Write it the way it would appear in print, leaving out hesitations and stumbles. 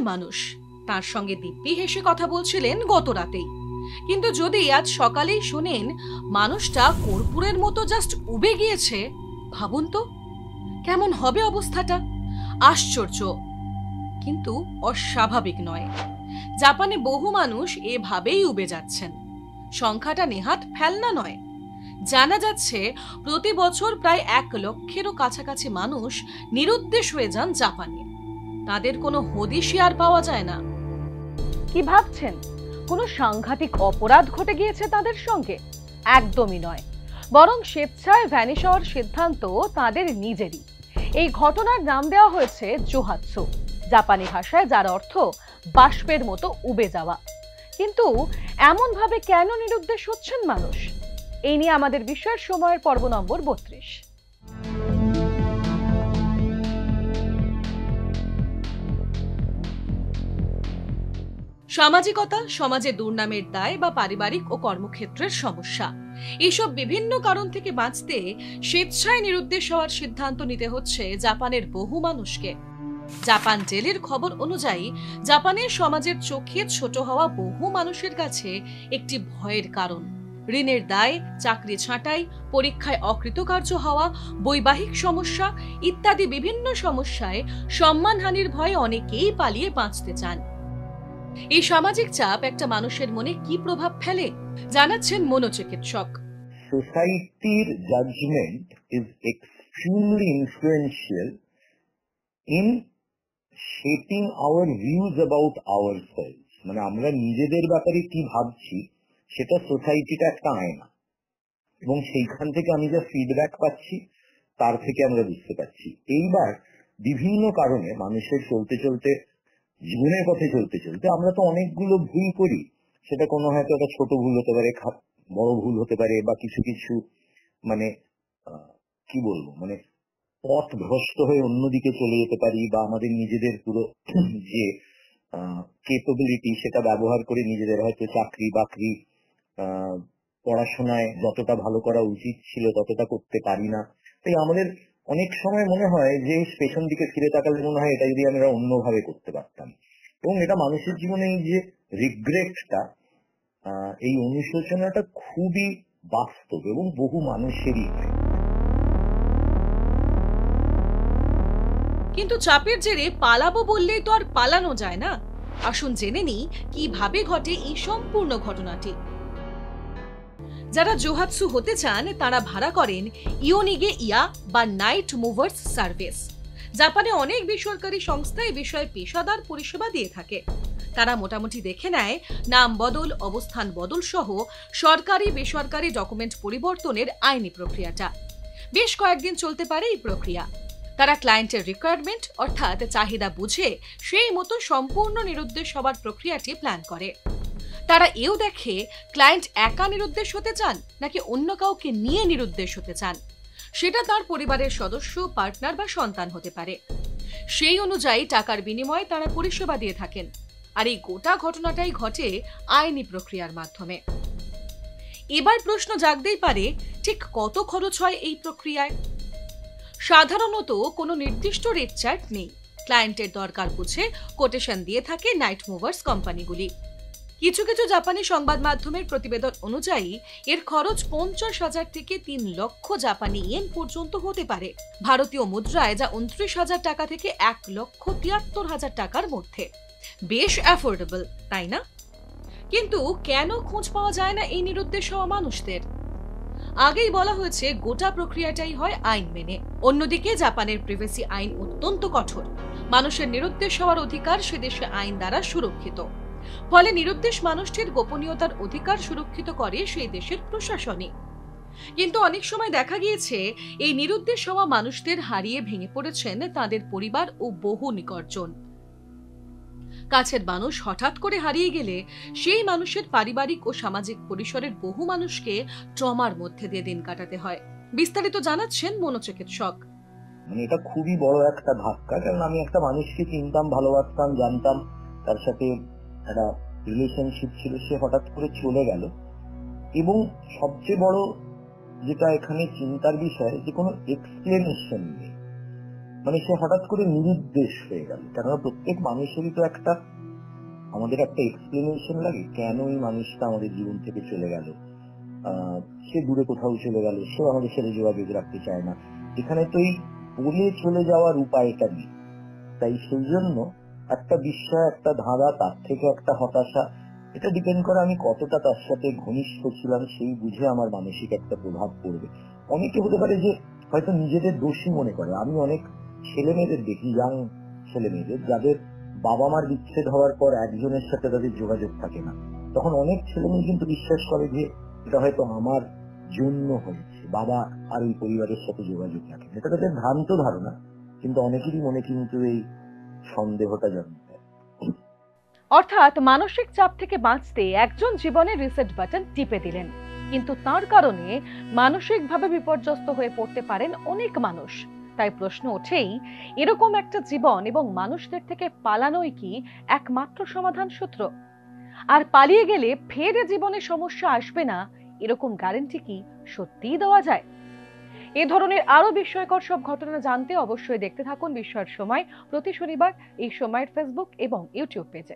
মানুষ, তার সঙ্গে দিব্যি হেসে কথা বলছিলেন গত রাতেই। কিন্তু যদি আজ সকালেই শোনেন মানুষটা কর্পূরের মতো জাস্ট উবে গিয়েছে, ভাবুন তো কেমন হবে অবস্থাটা। আশ্চর্য কিন্তু অস্বাভাবিক নয়। জাপানে বহু মানুষ এভাবেই উবে যাচ্ছেন। সংখ্যাটা নেহাত ফেলনা নয়। জানা যাচ্ছে প্রতি বছর প্রায় 1 লক্ষেরও কাছাকাছি মানুষ নিরুদ্দেশ হয়ে যান জাপানে। তাদের কোনো হদিশই আর পাওয়া যায় না। কি ভাবছেন কোনো সাংঘাতিক অপরাধ ঘটে গিয়েছে তাদের সঙ্গে? একদমই নয়, বরং স্বেচ্ছায় ভ্যানিশ হওয়ার সিদ্ধান্ত তাদের নিজেরই। এই ঘটনার নাম দেওয়া হয়েছে জোহাৎসু, জাপানি ভাষায় যার অর্থ বাষ্পের মতো উবে যাওয়া। কিন্তু এমন ভাবে কেন নিরুদ্দেশ হচ্ছেন মানুষ, এই নিয়ে আমাদের বিষয়ের সময়ের পর্ব নম্বর 32। সামাজিকতা, সমাজে দুর্নামের দায় বা পারিবারিক ও কর্মক্ষেত্রের সমস্যা, এসব বিভিন্ন কারণ থেকে বাঁচতে স্বেচ্ছায় নিরুদ্দেশ হওয়ার সিদ্ধান্ত নিতে হচ্ছে জাপানের বহু মানুষকে। জাপান জেলের খবর অনুযায়ী জাপানের সমাজের চোখে ছোট হওয়া বহু মানুষের কাছে একটি ভয়ের কারণ। ঋণের দায়, চাকরি ছাঁটাই, পরীক্ষায় অকৃতকার্য হওয়া, বৈবাহিক সমস্যা ইত্যাদি বিভিন্ন সমস্যায় সম্মানহানির ভয়ে অনেকেই পালিয়ে বাঁচতে চান। এই সামাজিক চাপ একটা মানুষের মনে কি প্রভাব ফেলে জানাচ্ছেন মনোচিকিৎসক। সোসাইটির judgement is extremely influential in shaping our views about ourselves. মানে আমরা নিজেদের ব্যাপারে কি ভাবছি সেটা সোসাইটিটা একটা আয়না, এবং সেইখান থেকে আমি যা ফিডব্যাক পাচ্ছি তার থেকে আমরা বুঝতে পারছি। এইবার বিভিন্ন কারণে মানুষের চলতে চলতে, জীবনের পথে চলতে চলতে আমরা তো অনেকগুলো ভুল করি। সেটা কোনো হয়তো একটা ছোট ভুল হতে পারে, বড় ভুল হতে পারে, বা কিছু কিছু মানে কি বলবো, মানে পথ ভ্রষ্ট হয়ে অন্যদিকে চলে যেতে পারি, বা আমাদের নিজেদের পুরো যে কেপেবিলিটি সেটা ব্যবহার করে নিজেদের হয়তো চাকরি বাকরি, পড়াশোনায় যতটা ভালো করা উচিত ছিল ততটা করতে পারি না। তাই আমাদের অনেক সময় মনে হয় যে পেছন দিকে ফিরে তাকালে মনে হয় এটা যদি আমরা অন্যভাবে করতে পারতাম। এবং এটা মানুষের জীবনে এই যে রিগ্রেটটা, এই অনুশোচনাটা খুবই বাস্তব এবং বহু মানুষেরই হয়। কিন্তু চাপের জেরে পালাবো বললেই তো আর পালানো যায় না। আসুন জেনে নিই কিভাবে ঘটে এই সম্পূর্ণ ঘটনাটি। যারা জোহাৎসু হতে চান তারা ভাড়া করেন ইওনিগে ইয়া বা নাইট মুভার্স সার্ভিস। জাপানে অনেক বেসরকারি সংস্থা এই বিষয়ে পেশাদার পরিষেবা দিয়ে থাকে। তারা মোটামুটি দেখে নেয় নাম বদল, অবস্থান বদল সহ সরকারি বেসরকারি ডকুমেন্ট পরিবর্তনের আইনি প্রক্রিয়াটা। বেশ কয়েকদিন চলতে পারে এই প্রক্রিয়া। তারা ক্লায়েন্টের রিকোয়ারমেন্ট অর্থাৎ চাহিদা বুঝে সেই মতো সম্পূর্ণ নিরুদ্দেশ হবার প্রক্রিয়াটি প্ল্যান করে। তারা এও দেখে ক্লায়েন্ট একা নিরুদ্দেশ হতে চান নাকি অন্য কাউকে নিয়ে নিরুদ্দেশ হতে চান। সেটা তার পরিবারের সদস্য, পার্টনার বা সন্তান হতে পারে। সেই অনুযায়ী টাকার বিনিময়ে তারা পরিষেবা দিয়ে থাকেন। আর এই গোটা ঘটনাটাই ঘটে আইনি প্রক্রিয়ার মাধ্যমে। এবার প্রশ্ন জাগতেই পারে, ঠিক কত খরচ হয় এই প্রক্রিয়ায়? সাধারণত কোনো নির্দিষ্ট রেট চার্ট নেই। ক্লায়েন্টের দরকার বুঝে কোটেশন দিয়ে থাকে নাইট মুভার্স কোম্পানিগুলি। কিছু কিছু জাপানি সংবাদ মাধ্যমের প্রতিবেদন অনুযায়ী এর খরচ 50,000 থেকে 3 লক্ষ জাপানি ইয়েন পর্যন্ত হতে পারে। ভারতীয় মুদ্রায় যা 29,000 টাকা থেকে 1,73,000 টাকার মধ্যে। বেশ অ্যাফোর্ডেবল, তাই না? কিন্তু কেন খোঁজ পাওয়া যায় না এই নিরুদ্দেশ হওয়া মানুষদের? আগেই বলা হয়েছে গোটা প্রক্রিয়াটাই হয় আইন মেনে। অন্যদিকে জাপানের প্রিভেসি আইন অত্যন্ত কঠোর। মানুষের নিরুদ্দেশ হওয়ার অধিকার সে দেশে আইন দ্বারা সুরক্ষিত। ফলে নিরুদ্দেশ মানুষটির গোপনীয়তার অধিকার সুরক্ষিত করে সেই দেশের প্রশাসনই। কিন্তু অনেক সময় দেখা গিয়েছে এই নিরুদ্দেশ হওয়া মানুষদের হারিয়ে ভেঙে পড়েছেন তাদের পরিবার ও বহু নিকটজন। কাছের মানুষ হঠাৎ করে হারিয়ে গেলে সেই মানুষের পারিবারিক ও সামাজিক পরিসরের বহু মানুষকে ট্রমার মধ্যে দিয়ে দিন কাটাতে হয়। বিস্তারিত জানাচ্ছেন মনোচিকিৎসক। মানে এটা খুবই বড় একটা ধাক্কা, কারণ আমি একটা মানুষকে চিনতাম, ভালোবাসতাম, জানতাম, তার সাথে একটা রিলেশনশিপ ছিল, সে হঠাৎ করে চলে গেল। এবং সবচেয়ে বড় যেটা এখানে চিন্তার বিষয়, যে কোনো এক্সপ্লেনেশন নেই। মানে সে হঠাৎ করে নিরুদ্দেশ হয়ে গেল। কেননা প্রত্যেক মানুষেরই তো একটা আমাদের একটা এক্সপ্লেনেশন লাগে কেন এই মানুষটা আমাদের জীবন থেকে চলে গেল। সে দূরে কোথাও চলে গেল, সে আমাদের সাথে যোগাযোগ রাখতে চায় না। এখানে তো এই বলে চলে যাওয়ার উপায়টা নেই। তাই সেই জন্য একটা বিস্ময়, একটা ধাঁধা, তার থেকে একটা হতাশা, এটা ডিপেন্ড করে আমি কতটা তার সাথে ঘনিষ্ঠ ছিলাম সেই বুঝে আমার মানসিক একটা প্রভাব পড়বে। অনেকে হতে পারে যে হয়তো নিজেদের দোষী মনে করে। আমি অনেক ছেলে মেয়েদের দেখি, ইয়াং ছেলে মেয়েদের, যাদের বাবা মার বিচ্ছেদ হওয়ার পর একজনের সাথে তাদের যোগাযোগ থাকে না। তখন অনেক ছেলে মেয়ে কিন্তু বিশ্বাস করে যে এটা হয়তো আমার জন্য হয়েছে, বাবা আর ওই পরিবারের সাথে যোগাযোগ রাখে। এটা তাদের ভ্রান্ত ধারণা, কিন্তু অনেকেরই মনে কিন্তু এই সন্দেহটা জন্ম দেয়। অর্থাৎ মানসিক চাপ থেকে বাঁচতে একজন জীবনে রিসেট বাটন টিপে দিলেন, কিন্তু তার কারণে মানসিকভাবে বিপর্যস্ত হয়ে পড়তে পারেন অনেক মানুষ। তাই প্রশ্ন ওঠেই, এরকম একটা জীবন এবং মানুষদের থেকে পালানোই কি একমাত্র সমাধান সূত্র? আর পালিয়ে গেলে ফের জীবনে সমস্যা আসবে না, এরকম গ্যারান্টি কি সত্যিই দেওয়া যায়? এ ধরনের আরো বিস্ময়কর সব ঘটনা জানতে অবশ্যই দেখতে থাকুন বিস্ময়ের সময়, প্রতি শনিবার এই সময়ের ফেসবুক এবং ইউটিউব পেজে।